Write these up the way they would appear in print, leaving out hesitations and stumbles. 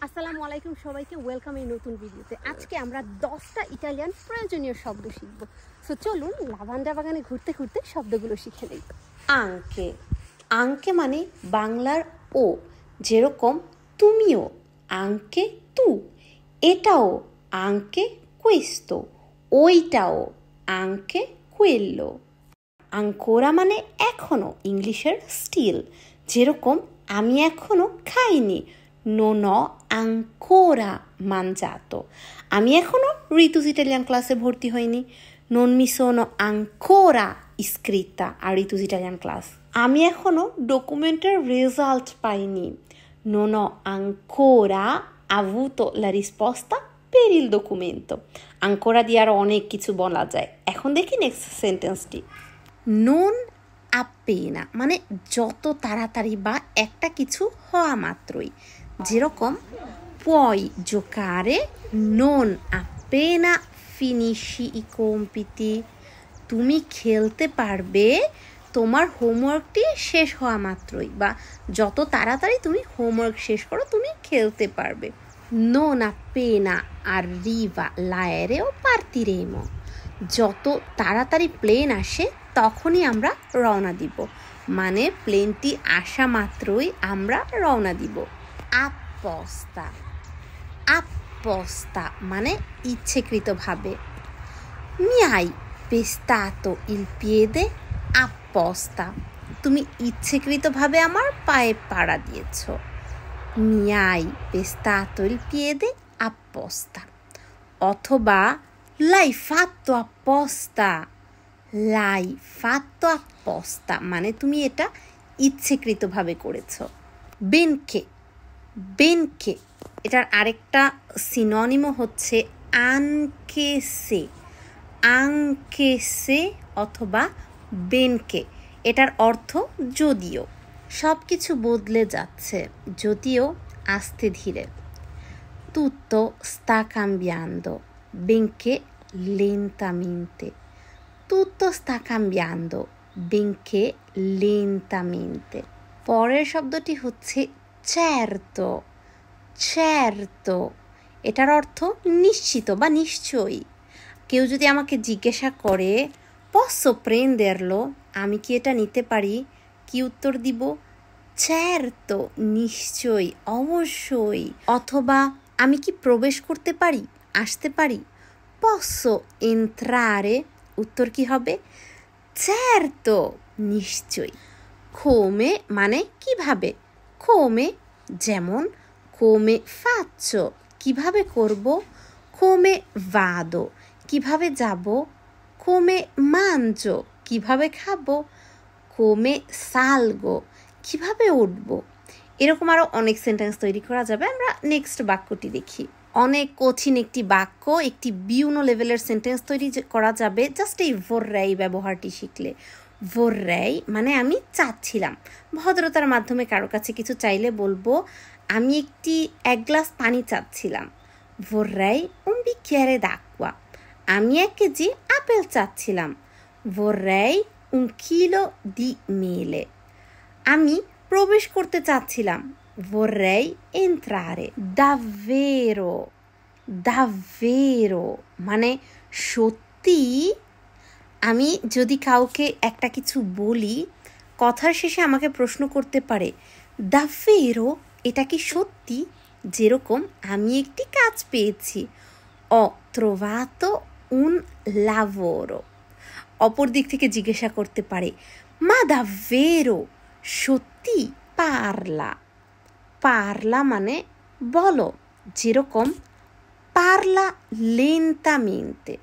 আসসালামু আলাইকুম সবাইকে, ওয়েলকাম এই নতুন ভিডিওতে। আজকে আমরা 10টা ইটালিয়ান প্রয়োজনীয় শব্দ শিখব। সো চলুন লাভান্ডা বাগানে ঘুরতে ঘুরতে শব্দগুলো শিখে নেই। আঙ্কে, আঙ্কে মানে বাংলার ও, যেরকম তুমিও, আঙ্কে তু, এটাও আঙ্কে questo, ওইটাও আঙ্কে quello। আঙ্কোরা মানে এখনো, ইংলিশের স্টিল, যেরকম আমি এখনো খাইনি, non ho ancora mangiato, আমি এখনো ঋতুজ ইটালিয়ান ক্লাসে ভর্তি হইনি, non mi sono ancora iscritta a ঋতুজ ইটালিয়ান ক্লাস, আমি এখনো ডকুমেন্টের রেজাল্ট পাইনি, non ho ancora avuto la risposta per il documento। ancora দিয়ে আরও অনেক কিছু বলা যায়। এখন দেখি নেক্সট সেন্টেন্সটি। non appena মানে যত তাড়াতাড়ি বা একটা কিছু হওয়া মাত্রই, যেরকম puoi giocare non appena finisci i compiti, তুমি খেলতে পারবে তোমার হোমওয়ার্কটি শেষ হওয়া মাত্রই, বা যত তাড়াতাড়ি তুমি হোমওয়ার্ক শেষ করো তুমি খেলতে পারবে। non appena arriva l'aereo partiremo, যত তাড়াতাড়ি প্লেন আসে তখনই আমরা রওনা দিব, মানে প্লেনটি আসা মাত্রই আমরা রওনা দিব। apposta, apposta মানে ইচ্ছেকৃতভাবে, mi hai pestato il piede apposta, তুমি ইচ্ছেকৃতভাবে আমার পায়ে পাড়া দিয়েছ, mi hai pestato il piede apposta। অথবা l'hai fatto apposta, l'hai fatto apposta মানে তুমি এটা ইচ্ছেকৃতভাবে করেছ। benché, benché এটার আরেকটা সিনোনিমও হচ্ছে anche se, anche se অথবা benché, এটার অর্থ যদিও। সব কিছু বদলে যাচ্ছে, যদিও আস্তে ধীরে। tutto sta cambiando benché lentamente, tutto sta cambiando benché lentamente। পরের শব্দটি হচ্ছে certo, certo এটার অর্থ নিশ্চিত বা নিশ্চয়ই। কেউ যদি আমাকে জিজ্ঞাসা করে posso prenderlo, আমি কি এটা নিতে পারি, কি উত্তর দিব? certo নিশ্চয়ই, অবশ্যই। অথবা আমি কি প্রবেশ করতে পারি, আসতে পারি? posso entrare, উত্তর কি হবে? certo নিশ্চয়ই। come মানে কিভাবে, come যেমন come faccio কিভাবে করব, come vado কিভাবে যাব, come mangio কিভাবে খাবো, come salgo কিভাবে উঠবো। এরকম আরও অনেক সেন্টেন্স তৈরি করা যাবে। আমরা নেক্সট বাক্যটি দেখি। অনেক কঠিন একটি বাক্য, একটি বিউনো লেভেলের সেন্টেন্স তৈরি করা যাবে জাস্ট এই vorrei ব্যবহারটি শিখলে। vorrei মানে আমি চাচ্ছিলাম, ভদ্রতার মাধ্যমে কারো কাছে কিছু চাইলে বলবো আমি এক গ্লাস পানি চাচ্ছিলাম, vorrei un bicchiere d'acqua। আমি 1 কেজি আপেল চাচ্ছিলাম, vorrei un chilo di mele। আমি প্রবেশ করতে চাচ্ছিলাম, vorrei entrare। davvero, davvero মানে সত্যি। আমি যদি কাউকে একটা কিছু বলি, কথার শেষে আমাকে প্রশ্ন করতে পারে davvero এটা কি সত্যি, যেরকম আমি একটি কাজ পেয়েছি, ho trovato un lavoro। অপর দিক থেকে জিজ্ঞাসা করতে পারে ma davvero সত্যি, parla, parla মানে বলো, যেরকম parla lentamente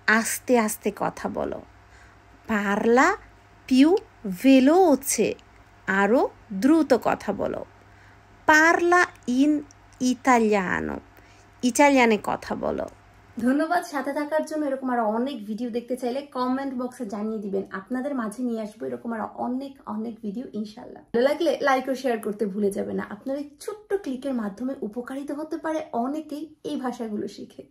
আস্তে আস্তে কথা বলো, parla più veloce আরও দ্রুত কথা বলো, parla in italiano ইটালিয়ানে কথা বলো। ধন্যবাদ সাথে থাকার জন্য। এরকম আরো অনেক ভিডিও দেখতে চাইলে কমেন্ট বক্সে জানিয়ে দিবেন, আপনাদের মাঝে নিয়ে আসবো এরকম আরো অনেক অনেক ভিডিও ইনশাল্লাহ। ভালো লাগলে লাইক ও শেয়ার করতে ভুলে যাবেন না। আপনার এই ছোট্ট ক্লিকের মাধ্যমে উপকারিত হতে পারে অনেকেই এই ভাষাগুলো শিখে।